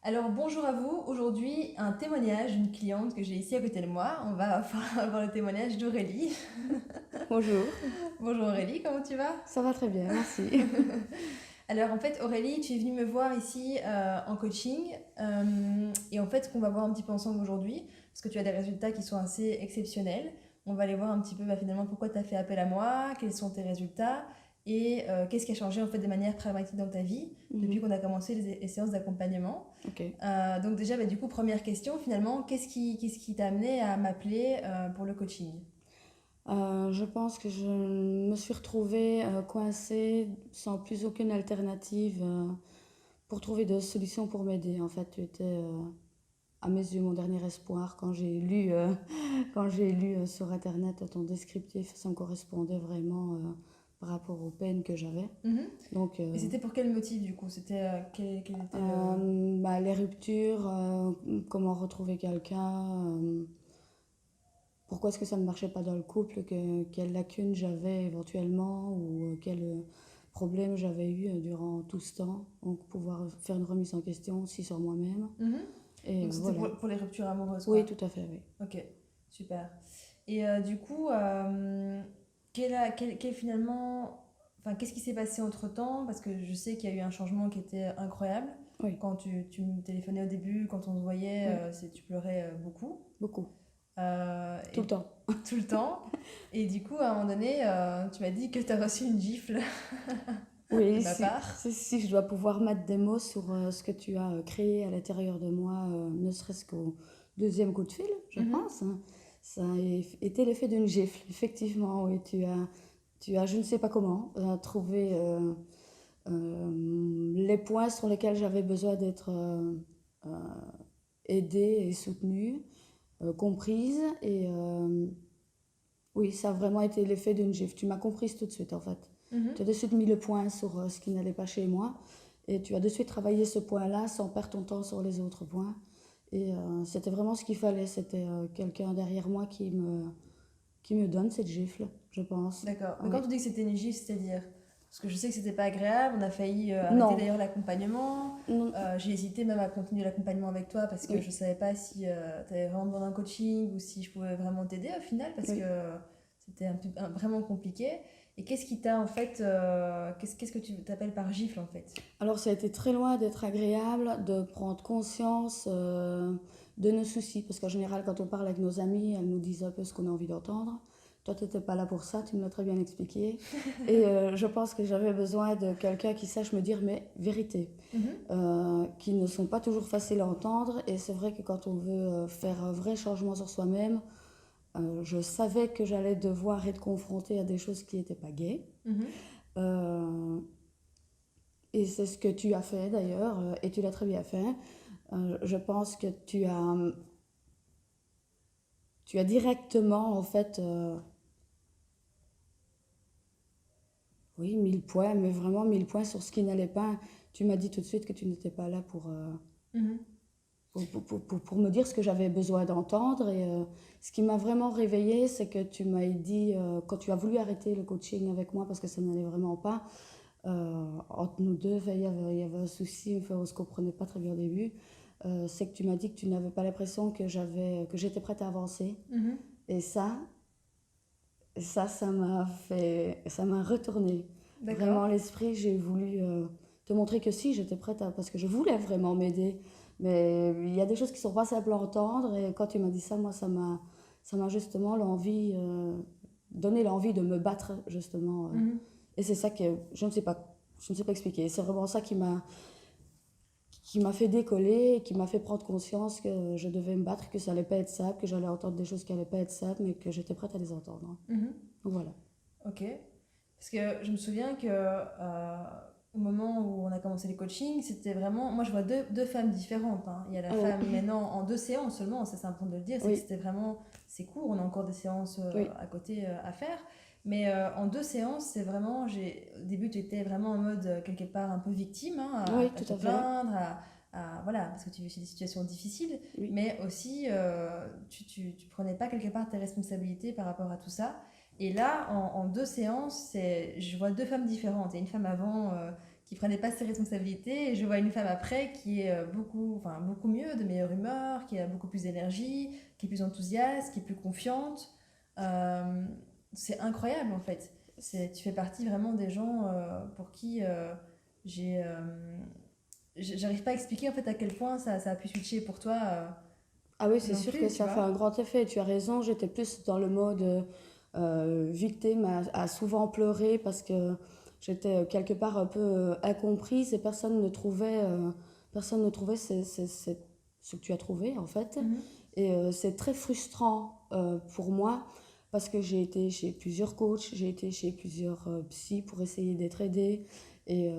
Alors bonjour à vous, aujourd'hui un témoignage d'une cliente que j'ai ici à côté de moi. On va avoir le témoignage d'Aurélie. Bonjour, Bonjour Aurélie, comment tu vas? ça va très bien, merci. Alors en fait Aurélie, tu es venue me voir ici en coaching et en fait ce qu'on va voir un petit peu ensemble aujourd'hui, parce que tu as des résultats qui sont assez exceptionnels, on va aller voir un petit peu finalement pourquoi tu as fait appel à moi, quels sont tes résultats et qu'est-ce qui a changé en fait de manière pragmatique dans ta vie depuis Mhm. qu'on a commencé les séances d'accompagnement. Ok. Donc déjà, du coup, première question, finalement, qu'est-ce qui t'a amené à m'appeler pour le coaching? Je pense que je me suis retrouvée coincée sans plus aucune alternative pour trouver de solutions pour m'aider. En fait, tu étais à mes yeux mon dernier espoir quand j'ai lu, sur Internet ton descriptif. Ça me correspondait vraiment par rapport aux peines que j'avais. Mhm. Donc, Et c'était pour quel motif, du coup? C'était quel était le... les ruptures, comment retrouver quelqu'un. Pourquoi est-ce que ça ne marchait pas dans le couple, quelles lacunes j'avais éventuellement ou quels problèmes j'avais eu durant tout ce temps. Donc pouvoir faire une remise en question aussi sur moi-même. Mhm. Et Donc c'était voilà. pour les ruptures amoureuses, Oui, quoi. tout à fait, oui. Ok, super. Et du coup, finalement... Enfin, qu'est-ce qui s'est passé entre-temps? Parce que je sais qu'il y a eu un changement qui était incroyable. Oui, Quand tu me téléphonais au début, quand on se voyait, oui, tu pleurais beaucoup. beaucoup. Tout le Et temps. tout le temps. Et du coup, à un moment donné, tu m'as dit que tu as reçu une gifle de Oui, ma part. si je dois pouvoir mettre des mots sur ce que tu as créé à l'intérieur de moi, ne serait-ce qu'au deuxième coup de fil, je Mhm. pense, hein. Ça a été l'effet d'une gifle, effectivement, oui. Tu as, je ne sais pas comment, trouvé les points sur lesquels j'avais besoin d'être euh, aidée et soutenue, comprise. Et oui, ça a vraiment été l'effet d'une gifle. Tu m'as comprise tout de suite, en fait. Mhm. Tu as de suite mis le point sur ce qui n'allait pas chez moi. Et tu as de suite travaillé ce point-là sans perdre ton temps sur les autres points. Et c'était vraiment ce qu'il fallait. C'était quelqu'un derrière moi qui me donne cette gifle, je pense. D'accord. Mais Oui. quand on dit que c'était une gifle, c'est-à-dire... Parce que je sais que c'était pas agréable, on a failli arrêter Non. d'ailleurs l'accompagnement. Non. J'ai hésité même à continuer l'accompagnement avec toi parce que Oui. je savais pas si tu avais vraiment besoin d'un coaching ou si je pouvais vraiment t'aider au final parce que Oui. c'était vraiment compliqué. Et qu'est-ce qui t'a en fait... qu'est-ce que tu t'appelles par gifle en fait? Alors ça a été très loin d'être agréable de prendre conscience de nos soucis, parce qu'en général quand on parle avec nos amis, elles nous disent un peu ce qu'on a envie d'entendre. Toi tu n'étais pas là pour ça, tu me l'as très bien expliqué. Et je pense que j'avais besoin de quelqu'un qui sache me dire mes vérités, Mhm. qui ne sont pas toujours faciles à entendre. Et c'est vrai que quand on veut faire un vrai changement sur soi-même, je savais que j'allais devoir être confrontée à des choses qui n'étaient pas gaies. Mhm. Euh, Et c'est ce que tu as fait d'ailleurs, et tu l'as très bien fait. Je pense que tu as directement, en fait, oui, 1000 points, mais vraiment 1000 points sur ce qui n'allait pas. Tu m'as dit tout de suite que tu n'étais pas là Mhm. pour me dire ce que j'avais besoin d'entendre. Et ce qui m'a vraiment réveillée, c'est que tu m'as dit, quand tu as voulu arrêter le coaching avec moi parce que ça n'allait vraiment pas, entre nous deux, il y avait un souci, enfin, on ne se comprenait pas très bien au début. C'est que tu m'as dit que tu n'avais pas l'impression que j'étais prête à avancer. Mhm. Et ça m'a retourné D'accord. vraiment l'esprit. J'ai voulu te montrer que si, j'étais prête parce que je voulais vraiment m'aider. Mais il y a des choses qui sont pas simples à entendre. Et quand tu m'as dit ça, moi, ça m'a justement donné l'envie de me battre, justement. Mhm. Et c'est ça que je ne sais pas expliquer. C'est vraiment ça qui m'a fait décoller, et qui m'a fait prendre conscience que je devais me battre, que ça allait pas être simple, que j'allais entendre des choses qui allaient pas être simples, mais que j'étais prête à les entendre. Mhm. Donc voilà. Ok. Parce que je me souviens que au moment où on a commencé les coachings, c'était vraiment. Moi, je vois deux femmes différentes, hein. Il y a la Ah bon. femme maintenant en deux séances seulement, ça c'est important de le dire, c'est que Oui, c'était vraiment. C'est court, on a encore des séances oui, à côté à faire. Mais en deux séances, c'est vraiment. Au début, tu étais vraiment en mode quelque part un peu victime, hein, oui, à tout te à fait. plaindre, voilà, parce que tu vis des situations difficiles, Oui, mais aussi tu prenais pas quelque part tes responsabilités par rapport à tout ça. Et là, en deux séances, je vois deux femmes différentes. Il y a une femme avant qui prenait pas ses responsabilités. Et je vois une femme après qui est beaucoup mieux, de meilleure humeur, qui a beaucoup plus d'énergie, qui est plus enthousiaste, qui est plus confiante. Euh, c'est incroyable en fait. Tu fais partie vraiment des gens pour qui j'ai, j'arrive pas à expliquer en fait à quel point ça a pu switcher pour toi Ah oui, c'est non sûr plus, que tu ça fait vois. un grand effet. Tu as raison, j'étais plus dans le mode victime à souvent pleurer parce que j'étais quelque part un peu incomprise et personne ne trouvait ce que tu as trouvé en fait. Mhm. Et c'est très frustrant pour moi parce que j'ai été chez plusieurs coachs, j'ai été chez plusieurs psys pour essayer d'être aidée. Et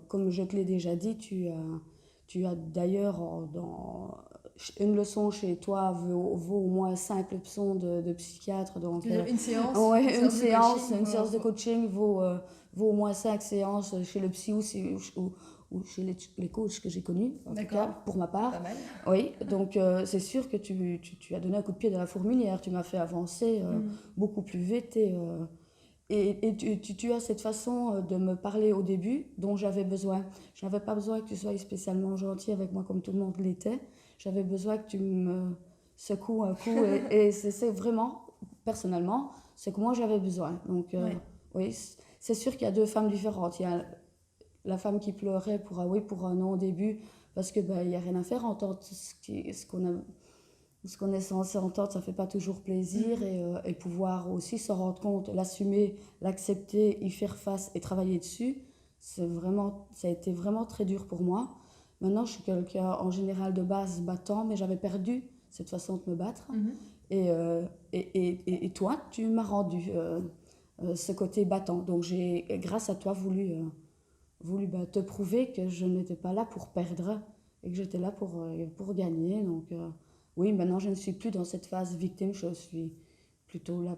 comme je te l'ai déjà dit, tu as d'ailleurs une leçon chez toi vaut au moins 5 leçons de psychiatre. Tu Donc, veux dire ouais, une séance de coaching une séance de coaching vaut au moins 5 séances chez le psy ou chez les coachs que j'ai connus, en tout cas, D'accord, pour ma part. pas mal. Oui, donc c'est sûr que tu as donné un coup de pied dans la fourmilière, tu m'as fait avancer Mhm. beaucoup plus vite et tu as cette façon de me parler au début dont j'avais besoin. Je n'avais pas besoin que tu sois spécialement gentil avec moi comme tout le monde l'était. J'avais besoin que tu me secoues un coup et c'est vraiment, personnellement, ce que moi j'avais besoin. Donc Ouais. oui, c'est sûr qu'il y a deux femmes différentes. Il y a la femme qui pleurait pour un an au début parce que il y a rien à faire, entendre ce qu'on est censé entendre, ça fait pas toujours plaisir Mhm. et pouvoir aussi s'en rendre compte, l'assumer, l'accepter, y faire face et travailler dessus, ça a été vraiment très dur pour moi. Maintenant, je suis quelqu'un en général de base battant, mais j'avais perdu cette façon de me battre. Mhm. Et, et toi, tu m'as rendu ce côté battant. Donc j'ai, grâce à toi, voulu te prouver que je n'étais pas là pour perdre et que j'étais là pour gagner. Donc oui, maintenant je ne suis plus dans cette phase victime, je suis plutôt là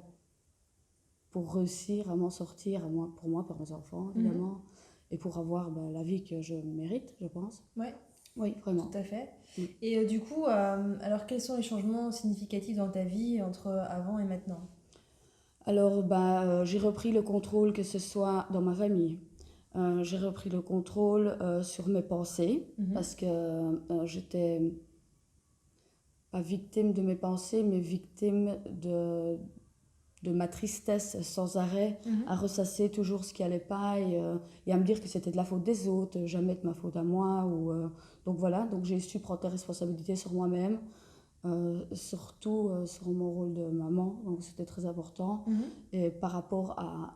pour réussir à m'en sortir, pour moi, pour mes enfants Mhm. évidemment, et pour avoir la vie que je mérite, je pense. Ouais, Oui, tout vraiment. à fait. Mm. Et du coup, alors quels sont les changements significatifs dans ta vie entre avant et maintenant? Alors, j'ai repris le contrôle, que ce soit dans ma famille. J'ai repris le contrôle sur mes pensées Mhm. parce que j'étais pas victime de mes pensées, mais victime de ma tristesse sans arrêt, Mhm. à ressasser toujours ce qui allait pas et à me dire que c'était de la faute des autres, jamais de ma faute à moi. Donc voilà, donc j'ai su prendre des responsabilités sur moi-même, surtout sur mon rôle de maman, donc c'était très important. Mhm. Et par rapport à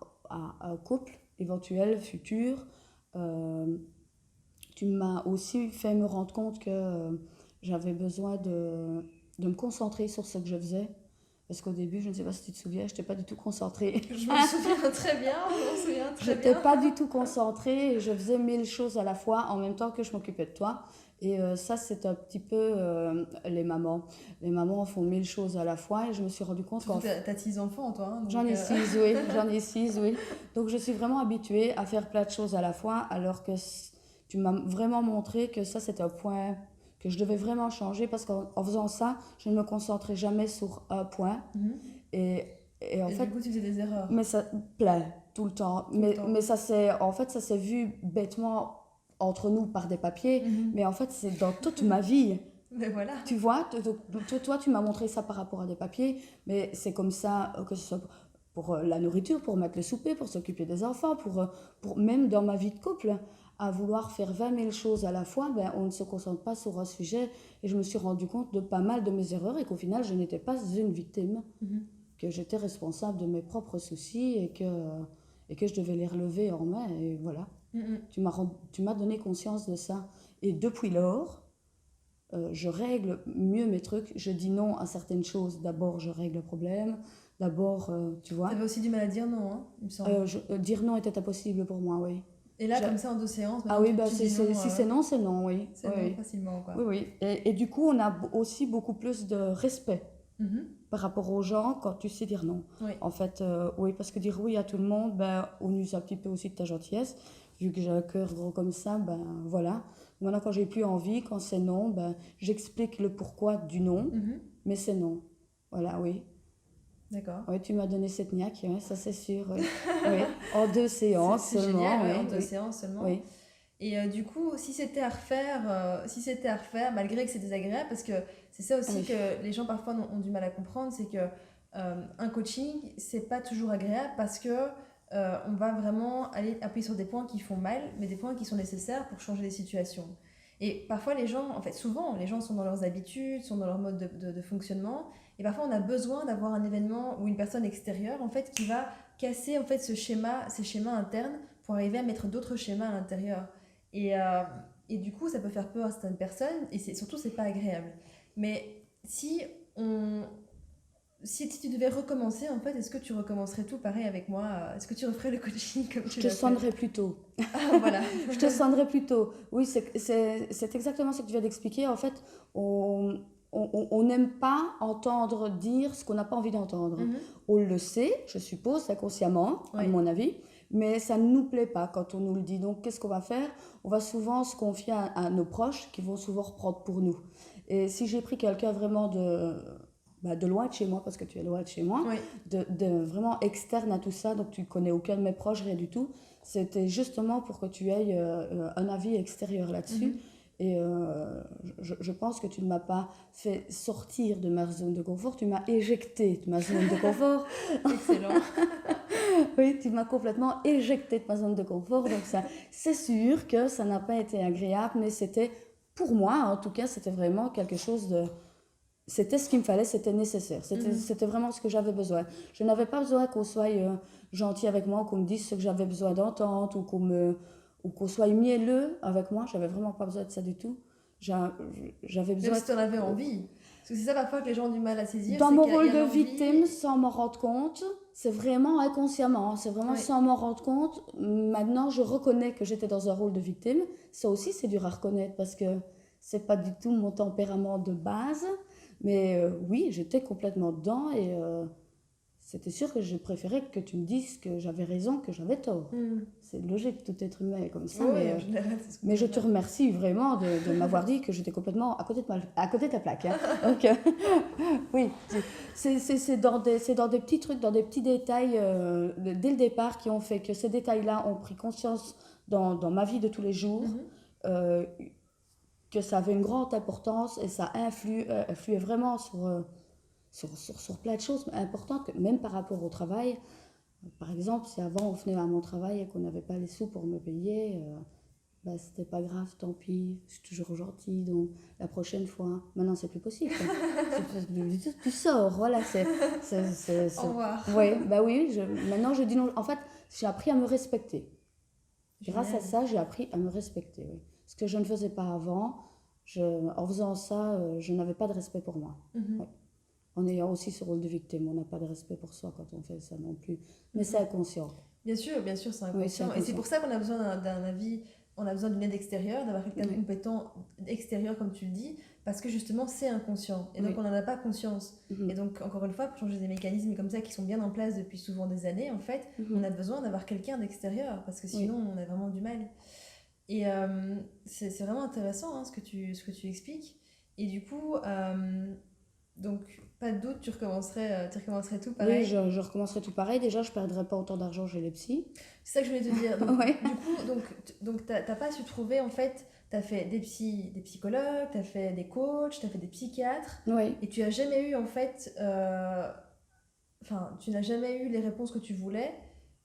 un couple éventuel, futur, euh, tu m'as aussi fait me rendre compte que j'avais besoin de me concentrer sur ce que je faisais. Parce qu'au début, je ne sais pas si tu te souviens, je n'étais pas du tout concentrée. Je m'en souviens très bien, je m'en souviens Je très n'étais bien. pas du tout concentrée et je faisais mille choses à la fois en même temps que je m'occupais de toi. Et ça, c'est un petit peu les mamans. Les mamans font mille choses à la fois et je me suis rendu compte Surtout qu'en que t'as 6 enfants, toi, hein, j'en donc ai six, oui, j'en ai six, oui. Donc je suis vraiment habituée à faire plein de choses à la fois, alors que tu m'as vraiment montré que ça, c'est un point que je devais vraiment changer, parce qu'en faisant ça, je ne me concentrais jamais sur un point. mhm. Et, et en Et fait, du coup, tu faisais des erreurs mais ça plaît tout le temps. tout le temps. Mais ça s'est vu bêtement entre nous par des papiers, Mhm. mais en fait, c'est dans toute ma vie. Mais voilà. Tu vois, toi, tu m'as montré ça par rapport à des papiers, mais c'est comme ça, que ce soit pour la nourriture, pour mettre le souper, pour s'occuper des enfants, pour même dans ma vie de couple, à vouloir faire 20 000 choses à la fois, on ne se concentre pas sur un sujet. Et je me suis rendu compte de pas mal de mes erreurs et qu'au final, je n'étais pas une victime, Mhm. que j'étais responsable de mes propres soucis et que je devais les relever en main. Et voilà, Mhm. tu m'as donné conscience de ça. Et depuis lors, je règle mieux mes trucs, je dis non à certaines choses. D'abord, je règle le problème. D'abord, tu vois, T'avais aussi du mal à dire non, hein, il me semble. dire non était impossible pour moi, oui. Et là, Je- comme ça, en 2 séances, Ah maintenant, oui, tu dis non, si c'est non, c'est non, oui. c'est Oui, non oui. facilement, quoi. Oui, oui. Et du coup, on a aussi beaucoup plus de respect Mhm. par rapport aux gens quand tu sais dire non. Oui. En fait, oui, parce que dire oui à tout le monde, on use un petit peu aussi de ta gentillesse. Vu que j'ai un cœur gros comme ça, voilà. Maintenant, quand j'ai plus envie, quand c'est non, j'explique le pourquoi du non, Mhm. mais c'est non. Voilà, oui. D'accord. Oui, tu m'as donné cette niaque, hein, ça c'est sûr, oui. Oui. En deux C'est séances c'est génial, seulement, ouais, en oui, deux oui. séances seulement. Oui. Et du coup, si c'était à refaire, malgré que c'est désagréable, parce que c'est ça Ah aussi oui. que les gens parfois ont du mal à comprendre, c'est que un coaching, c'est pas toujours agréable parce que on va vraiment aller appuyer sur des points qui font mal, mais des points qui sont nécessaires pour changer les situations. Et parfois les gens, en fait souvent, les gens sont dans leurs habitudes, sont dans leur mode de fonctionnement, et parfois on a besoin d'avoir un événement ou une personne extérieure en fait qui va casser en fait ces schémas internes pour arriver à mettre d'autres schémas à l'intérieur. Et, euh, et du coup, ça peut faire peur à certaines personnes, et surtout, c'est pas agréable. Mais si on, si tu devais recommencer, en fait, est-ce que tu recommencerais tout pareil avec moi? Est-ce que tu referais le coaching comme Je tu te l'as fait? sonnerai plus tôt. Ah, voilà. Je te sonnerai plus tôt. Oui, c'est exactement ce que tu viens d'expliquer. En fait, on n'aime pas entendre dire ce qu'on n'a pas envie d'entendre. Mhm. On le sait, je suppose, inconsciemment, à Oui. mon avis, mais ça ne nous plaît pas quand on nous le dit. Donc, qu'est-ce qu'on va faire? On va souvent se confier à nos proches qui vont souvent reprendre pour nous. Et si j'ai pris quelqu'un vraiment de loin de chez moi, parce que tu es loin de chez moi, Oui. de vraiment externe à tout ça, donc tu connais aucun de mes proches, rien du tout, c'était justement pour que tu aies un avis extérieur là-dessus. Mhm. Et je pense que tu ne m'as pas fait sortir de ma zone de confort, tu m'as éjecté de ma zone de confort. Excellent. Oui, tu m'as complètement éjecté de ma zone de confort. Donc ça, c'est sûr que ça n'a pas été agréable, mais c'était, pour moi en tout cas, c'était vraiment quelque chose de... C'était ce qu'il me fallait, c'était nécessaire. Mhm. C'était vraiment ce que j'avais besoin. Je n'avais pas besoin qu'on soit gentil avec moi, qu'on me dise ce que j'avais besoin d'entendre, ou qu'on soit mielleux avec moi. J'avais vraiment pas besoin de ça du tout. J'a- J'avais Même besoin... si tu en avais envie. Parce que c'est ça parfois que les gens ont du mal à saisir, Dans c'est mon qu'il y rôle a de l'envie. victime, sans m'en rendre compte, c'est vraiment inconsciemment, c'est vraiment Oui. sans m'en rendre compte. Maintenant, je reconnais que j'étais dans un rôle de victime. Ça aussi, c'est dur à reconnaître parce que c'est pas du tout mon tempérament de base. Mais oui, j'étais complètement dedans et c'était sûr que je préférais que tu me dises que j'avais raison, que j'avais tort. Mhm. C'est logique, tout être humain est comme ça, Oui, en général, c'est ce qu'on mais je peut te faire. remercie vraiment de m'avoir dit que j'étais complètement à côté de la plaque. Hein. Donc, oui, c'est dans des petits trucs, dans des petits détails dès le départ qui ont fait que ces détails-là ont pris conscience dans ma vie de tous les jours, Mhm. euh, que ça avait une grande importance et ça influait vraiment sur plein de choses importantes, même par rapport au travail. Par exemple, si avant on venait à mon travail et qu'on n'avait pas les sous pour me payer, bah, c'était pas grave, tant pis, je suis toujours gentille, donc la prochaine fois. Maintenant, c'est plus possible. Quoi. Tu sors, voilà, Au revoir. Ouais, bah oui, maintenant je dis non. En fait, j'ai appris à me respecter. Grâce à Génial. ça, j'ai appris à me respecter. Oui. Ce que je ne faisais pas avant, en faisant ça, je n'avais pas de respect pour moi. Mhm. Ouais. En ayant aussi ce rôle de victime, on n'a pas de respect pour soi quand on fait ça non plus. Mais c'est Mhm. inconscient. Bien sûr, c'est Oui, c'est inconscient. Et c'est inconscient. pour ça qu'on a besoin d'un avis, on a besoin d'une aide extérieure, d'avoir quelqu'un de Oui, compétent extérieur, comme tu le dis, parce que justement, c'est inconscient. Et donc, oui. on n'en a pas conscience. Et Mhm. donc, encore une fois, pour changer des mécanismes comme ça qui sont bien en place depuis souvent des années, en fait, on Mhm. a besoin d'avoir quelqu'un d'extérieur, parce que Oui. sinon, on a vraiment du mal. Et c'est vraiment intéressant hein, ce que tu expliques. Et du coup, donc, pas de doute, tu recommencerais tout Oui, pareil. je recommencerai tout pareil. Déjà, je ne perdrai pas autant d'argent chez les psys. C'est ça que je voulais te dire. Donc, Oui. du coup, t'as pas su trouver, en fait, t'as fait des psychologues, t'as fait des coachs, t'as fait des psychiatres, Oui. et tu as jamais eu, en fait, enfin, tu n'as jamais eu les réponses que tu voulais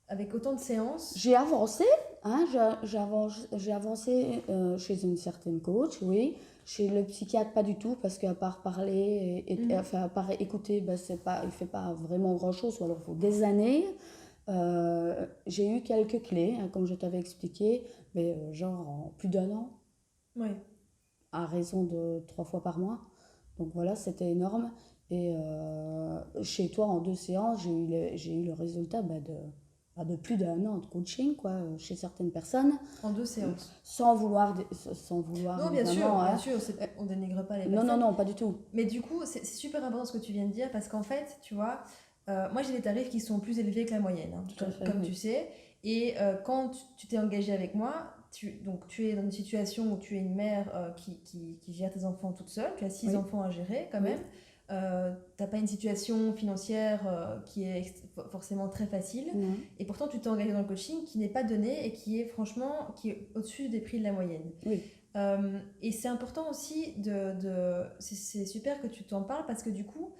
avec autant de séances. J'ai avancé, hein, j'ai avancé chez une certaine coach, oui. Chez le psychiatre, pas du tout, parce qu'à part parler, Mhm. enfin, à part écouter, ben, il ne fait pas vraiment grand-chose, ou alors il faut des années. J'ai eu quelques clés, hein, comme je t'avais expliqué, mais genre en plus d'un an, Ouais, à raison de 3 fois par mois. Donc voilà, c'était énorme. Et chez toi, en 2 séances, j'ai eu le résultat de plus d'un an de coaching, quoi, chez certaines personnes, en 2 séances. sans vouloir Non, évidemment. bien Hein. sûr, on dénigre pas les Non, non, personnes. non, pas du tout. Mais du coup, c'est super important ce que tu viens de dire parce qu'en fait, tu vois, moi j'ai des tarifs qui sont plus élevés que la moyenne, hein, Tout à fait, comme tu oui. sais. Et quand tu t'es engagé avec moi, donc tu es dans une situation où tu es une mère qui gère tes enfants toute seule, tu as six Oui, enfants à gérer quand oui. même. t'as pas une situation financière qui est forcément très facile, Non. et pourtant tu t'es engagé dans le coaching qui n'est pas donné et qui est franchement qui est au-dessus des prix de la moyenne. Oui. Et c'est important aussi c'est super que tu t'en parles parce que du coup,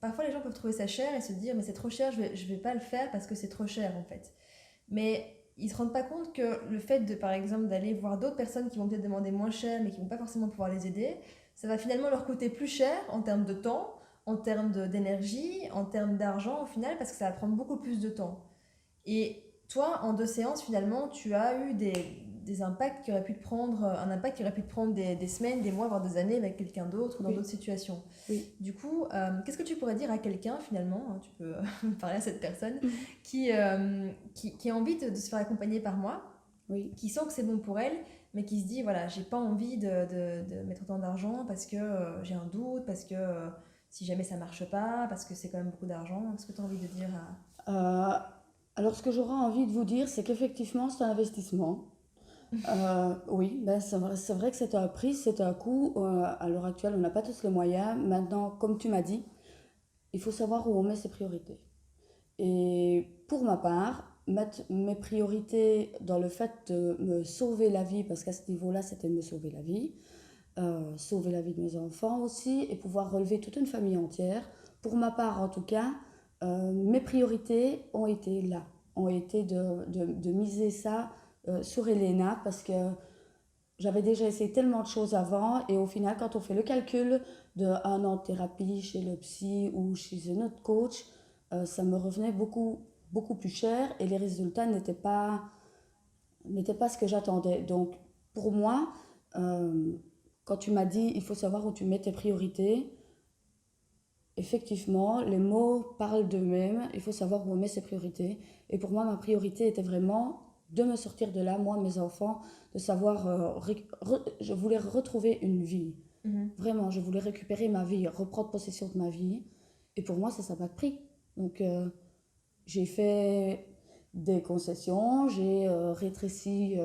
parfois les gens peuvent trouver ça cher et se dire mais c'est trop cher, je vais pas le faire parce que c'est trop cher en fait. Mais ils se rendent pas compte que le fait de, par exemple, d'aller voir d'autres personnes qui vont peut-être demander moins cher mais qui vont pas forcément pouvoir les aider, ça va finalement leur coûter plus cher en termes de temps, en termes d'énergie, en termes d'argent au final parce que ça va prendre beaucoup plus de temps. Et toi, en 2 séances, finalement, tu as eu des impacts qui auraient pu te prendre, un impact qui aurait pu te prendre des semaines, des mois, voire des années avec quelqu'un d'autre ou dans Oui. d'autres situations. Oui. Du coup, qu'est-ce que tu pourrais dire à quelqu'un, finalement, hein, tu peux parler à cette personne, Mhm. qui a envie de se faire accompagner par moi, Oui. qui sent que c'est bon pour elle, mais qui se dit, voilà, j'ai pas envie de mettre autant d'argent parce que j'ai un doute, parce que si jamais ça marche pas, parce que c'est quand même beaucoup d'argent. Qu'est-ce que tu as envie de dire à... Euh, alors, ce que j'aurais envie de vous dire, c'est qu'effectivement, c'est un investissement. Oui, ben c'est vrai que c'est un prix, c'est un coût. À l'heure actuelle, on n'a pas tous les moyens. Maintenant, comme tu m'as dit, il faut savoir où on met ses priorités. Et pour ma part, mettre mes priorités dans le fait de me sauver la vie, parce qu'à ce niveau-là, c'était de me sauver la vie de mes enfants aussi, et pouvoir relever toute une famille entière. Pour ma part, en tout cas, mes priorités ont été là, ont été de miser ça sur Elena, parce que j'avais déjà essayé tellement de choses avant, et au final, quand on fait le calcul de 1 an de thérapie chez le psy ou chez un autre coach, ça me revenait beaucoup plus cher, et les résultats n'étaient pas ce que j'attendais. Donc, pour moi, euh, quand tu m'as dit il faut savoir où tu mets tes priorités, effectivement, les mots parlent d'eux-mêmes, il faut savoir où on met ses priorités. Et pour moi, ma priorité était vraiment de me sortir de là, moi, mes enfants, de savoir, je voulais retrouver une vie. Mhm. Vraiment, je voulais récupérer ma vie, reprendre possession de ma vie. Et pour moi, ça n'a pas de prix. Donc, j'ai fait des concessions, j'ai rétréci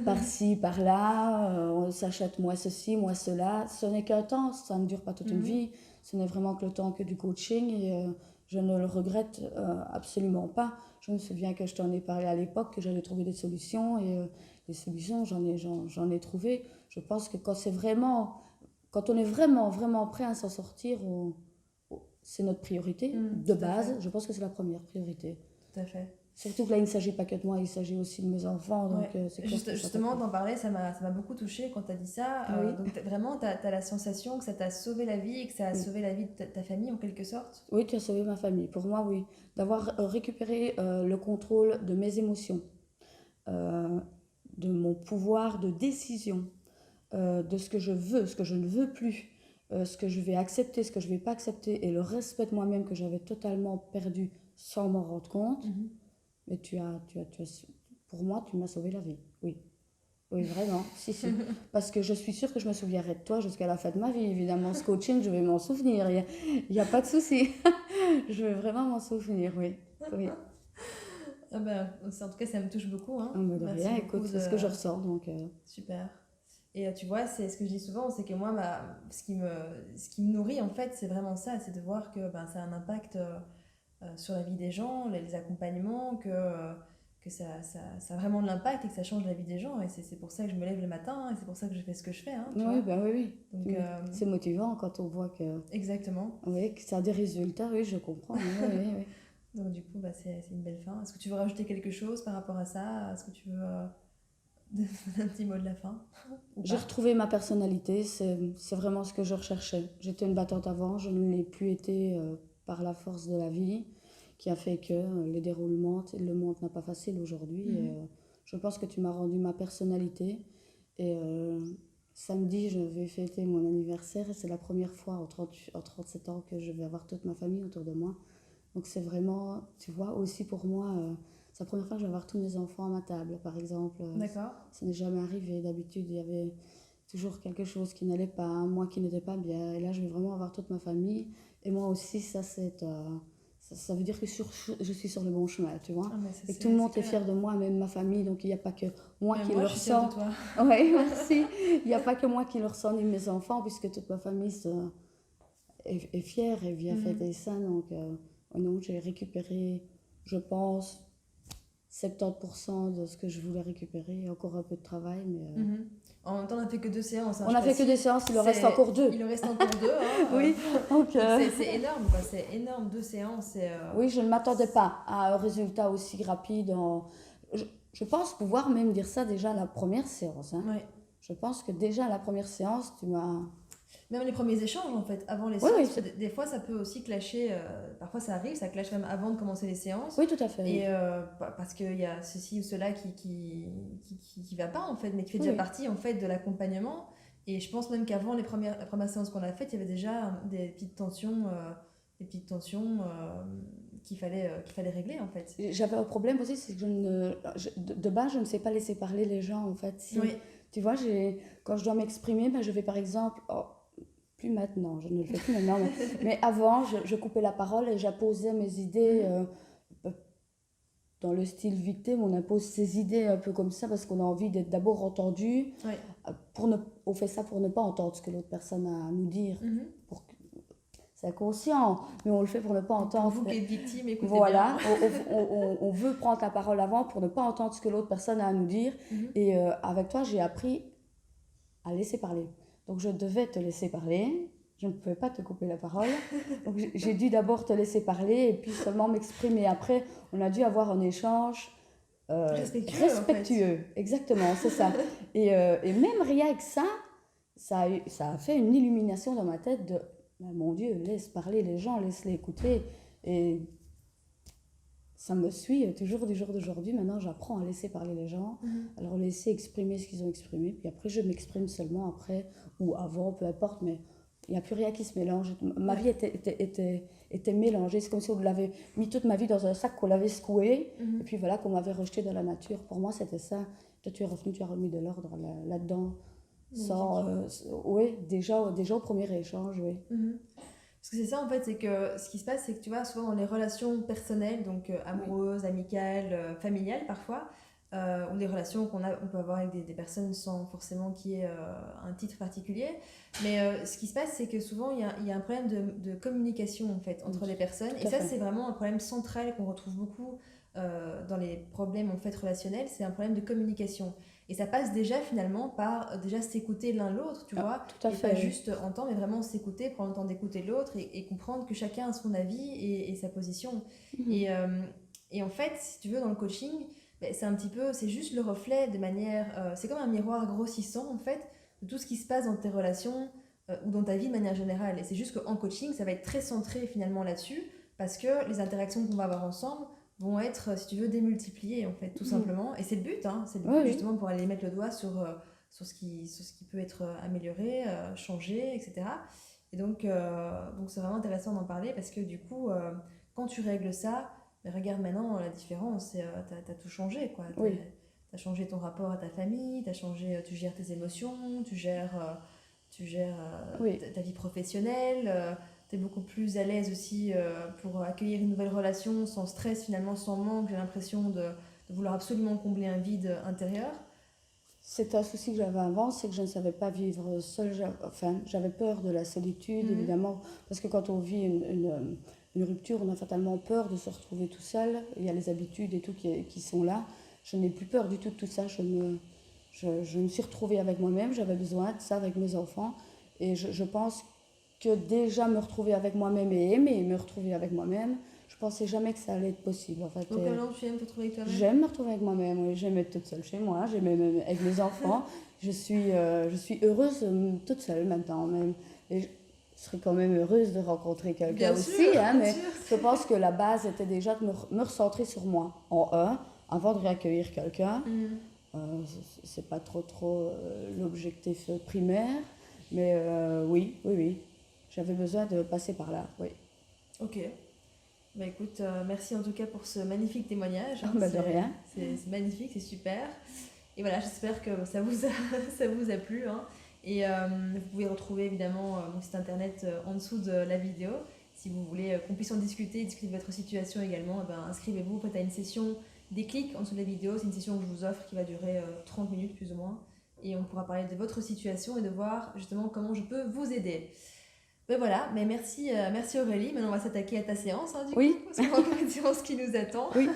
par-ci, par-là, on s'achète moi ceci, moi cela. Ce n'est qu'un temps, ça ne dure pas toute une Mhm. vie. Ce n'est vraiment que le temps que du coaching, et je ne le regrette absolument pas. Je me souviens que je t'en ai parlé à l'époque, que j'allais trouver des solutions, et les solutions, j'en ai trouvé. Je pense que quand on est vraiment prêt à s'en sortir, c'est notre priorité de Tout à base. fait. Je pense que c'est la première priorité. Tout à fait. Surtout que là, il ne s'agit pas que de moi, il s'agit aussi de mes enfants. Donc, Ouais. c'est clair que ça Justement, t'appelle. d'en parler, ça m'a beaucoup touchée quand tu as dit ça. Oui, Donc, vraiment, tu as la sensation que ça t'a sauvé la vie et que ça a oui. sauvé la vie de ta famille en quelque sorte. Oui, tu as sauvé ma famille. Pour moi, oui. D'avoir récupéré le contrôle de mes émotions, euh, de mon pouvoir de décision, de ce que je veux, ce que je ne veux plus, ce que je vais accepter, ce que je ne vais pas accepter, et le respect de moi-même que j'avais totalement perdu sans m'en rendre compte. Mhm. Mais pour moi, tu m'as sauvé la vie. Oui. Oui, vraiment, si, si. Parce que je suis sûre que je me souviendrai de toi jusqu'à la fin de ma vie. Évidemment, ce coaching, je vais m'en souvenir. Il y a pas de souci. Je vais vraiment m'en souvenir, oui. Oui. Ah ben, en tout cas, ça me touche beaucoup. Hein. Ah, mais de Merci rien, beaucoup écoute, c'est ce que je ressens. Donc, Super. Et tu vois, c'est ce que je dis souvent, c'est que moi, ce qui me nourrit, en fait, c'est vraiment ça, c'est de voir que ben, ça a un impact sur la vie des gens, les accompagnements, que ça a vraiment de l'impact et que ça change la vie des gens. Et c'est pour ça que je me lève le matin et c'est pour ça que je fais ce que je fais, hein, tu oui, vois. ben oui, oui. Donc, Oui. C'est motivant quand on voit exactement. oui, que ça a des résultats. Oui, je comprends. Oui, oui, oui. Donc, du coup, bah, c'est une belle fin. Est-ce que tu veux rajouter quelque chose par rapport à ça? Est-ce que tu veux un petit mot de la fin? Ou J'ai pas? retrouvé ma personnalité, c'est vraiment ce que je recherchais. J'étais une battante avant, je ne l'ai plus été par la force de la vie, qui a fait que les déroulements, le monde n'a pas facile aujourd'hui. Et, Mhm. je pense que tu m'as rendu ma personnalité. Et samedi, je vais fêter mon anniversaire, et c'est la première fois en 37 ans que je vais avoir toute ma famille autour de moi. Donc c'est vraiment, tu vois, aussi pour moi, c'est la première fois que je vais avoir tous mes enfants à ma table, par exemple. D'accord. Ça n'est jamais arrivé. D'habitude, il y avait toujours quelque chose qui n'allait pas, moi qui n'étais pas bien. Et là, je vais vraiment avoir toute ma famille. Et moi aussi, ça veut dire que je suis sur le bon chemin, tu vois. Ah, mais Et que tout le monde est clair. fier de moi, même ma famille. Donc il n'y a pas que moi Mais qui moi, le je suis fière de ressens. toi. Oui, merci. Il n'y a pas que moi qui le ressens, ni mes enfants, puisque toute ma famille est fière et vient fêter ça. Donc, non, j'ai récupéré, je pense, 70% de ce que je voulais récupérer. Encore un peu de travail, mais... En même temps, on n'a fait que 2 séances. Hein, on n'a fait que des séances, il en reste encore 2. Il en reste encore 2. Hein, oui, donc... c'est énorme, quoi. C'est énorme, 2 séances. Oui, je ne m'attendais pas à un résultat aussi rapide. Je pense pouvoir même dire ça déjà à la première séance. Hein. Ouais. Je pense que déjà à la première séance, tu m'as... Même les premiers échanges, en fait, avant les séances, des fois, ça peut aussi clasher. Parfois, ça arrive, ça clash même avant de commencer les séances. Oui, tout à fait. Et parce qu'il y a ceci ou cela qui va pas, en fait, mais qui fait déjà partie, en fait, de l'accompagnement. Et je pense même qu'avant la première séance qu'on a faite, il y avait déjà des petites tensions qu'il fallait régler, en fait. J'avais un problème aussi, c'est que de base, je ne sais pas laisser parler les gens, en fait. Oui. Tu vois, quand je dois m'exprimer, je vais par exemple... plus maintenant, je ne le fais plus maintenant, mais avant, je coupais la parole et j'apposais mes idées dans le style victime. On impose ses idées un peu comme ça parce qu'on a envie d'être d'abord entendu. On fait ça pour ne pas entendre ce que l'autre personne a à nous dire. C'est inconscient, mais on le fait pour ne pas entendre. Vous qui êtes victime, écoutez voilà, bien. on veut prendre la parole avant pour ne pas entendre ce que l'autre personne a à nous dire. Et avec toi, j'ai appris à laisser parler. Donc, je devais te laisser parler. Je ne pouvais pas te couper la parole. Donc, j'ai dû d'abord te laisser parler et puis seulement m'exprimer. Après, on a dû avoir un échange respectueux. En fait. Exactement, c'est ça. Et même rien que ça a fait une illumination dans ma tête de mon Dieu, laisse parler les gens, laisse-les écouter. Et ça me suit toujours du jour d'aujourd'hui. Maintenant, j'apprends à laisser parler les gens, à leur laisser exprimer ce qu'ils ont exprimé. Puis après, je m'exprime seulement après ou avant, peu importe, mais il n'y a plus rien qui se mélange. Ma vie était mélangée. C'est comme si on l'avait mis toute ma vie dans un sac qu'on l'avait secoué. Et puis voilà, qu'on m'avait rejeté dans la nature. Pour moi, c'était ça. Toi, tu es revenu, tu as remis de l'ordre là-dedans. Oui, déjà au premier échange, oui. Parce que c'est ça, en fait, c'est que ce qui se passe, c'est que tu vois, souvent dans les relations personnelles, donc amoureuses, amicales, familiales parfois, ou des relations on peut avoir avec des personnes sans forcément qu'il y ait un titre particulier. Mais ce qui se passe, c'est que souvent, il y a un problème de communication, en fait, entre les personnes. Et ça, c'est vraiment un problème central qu'on retrouve beaucoup dans les problèmes, en fait, relationnels. C'est un problème de communication. Et ça passe déjà finalement par déjà s'écouter l'un l'autre, tu vois, et pas juste entendre, mais vraiment s'écouter, prendre le temps d'écouter l'autre et comprendre que chacun a son avis et sa position. Et en fait, si tu veux, dans le coaching, c'est un petit peu, c'est juste le reflet de manière, c'est comme un miroir grossissant en fait, de tout ce qui se passe dans tes relations ou dans ta vie de manière générale. Et c'est juste qu'en coaching, ça va être très centré finalement là-dessus, parce que les interactions qu'on va avoir ensemble vont être, si tu veux, démultipliées en fait, tout simplement. Et c'est le but, hein, c'est le but justement pour aller mettre le doigt sur ce qui peut être amélioré, changé, etc. Et donc c'est vraiment intéressant d'en parler parce que du coup, quand tu règles ça, mais regarde maintenant la différence, t'as tout changé, quoi. T'as changé ton rapport à ta famille, tu gères tes émotions, tu gères ta vie professionnelle. T'es beaucoup plus à l'aise aussi pour accueillir une nouvelle relation sans stress, finalement, sans manque. J'ai l'impression de vouloir absolument combler un vide intérieur. C'est un souci que j'avais avant, c'est que je ne savais pas vivre seule. J'avais peur de la solitude, évidemment, parce que quand on vit une rupture, on a fatalement peur de se retrouver tout seul. Il y a les habitudes et tout qui sont là. Je n'ai plus peur du tout de tout ça. Je me suis retrouvée avec moi-même. J'avais besoin de ça avec mes enfants. Et je pense que déjà me retrouver avec moi-même et aimer me retrouver avec moi-même, je pensais jamais que ça allait être possible. En fait. Donc maintenant, tu aimes te retrouver avec toi-même ? J'aime me retrouver avec moi-même, oui. J'aime être toute seule chez moi, j'aime être avec mes enfants. Je suis heureuse toute seule maintenant même. Et je serais quand même heureuse de rencontrer quelqu'un aussi, mais je pense que la base était déjà de me recentrer sur moi, avant de réaccueillir quelqu'un. C'est pas trop l'objectif primaire, mais oui. J'avais besoin de passer par là, oui. Ok. Bah écoute, merci en tout cas pour ce magnifique témoignage. Hein. De rien. C'est magnifique, c'est super. Et voilà, j'espère que ça vous a plu. Hein. Et vous pouvez retrouver évidemment mon site internet en dessous de la vidéo. Si vous voulez qu'on puisse en discuter de votre situation également, inscrivez-vous. En fait, à une session déclic en dessous de la vidéo. C'est une session que je vous offre qui va durer 30 minutes plus ou moins. Et on pourra parler de votre situation et de voir justement comment je peux vous aider. Ben voilà, mais merci, merci Aurélie. Maintenant, on va s'attaquer à ta séance, hein, du coup, Oui, parce qu'on a encore une séance qui nous attend. oui.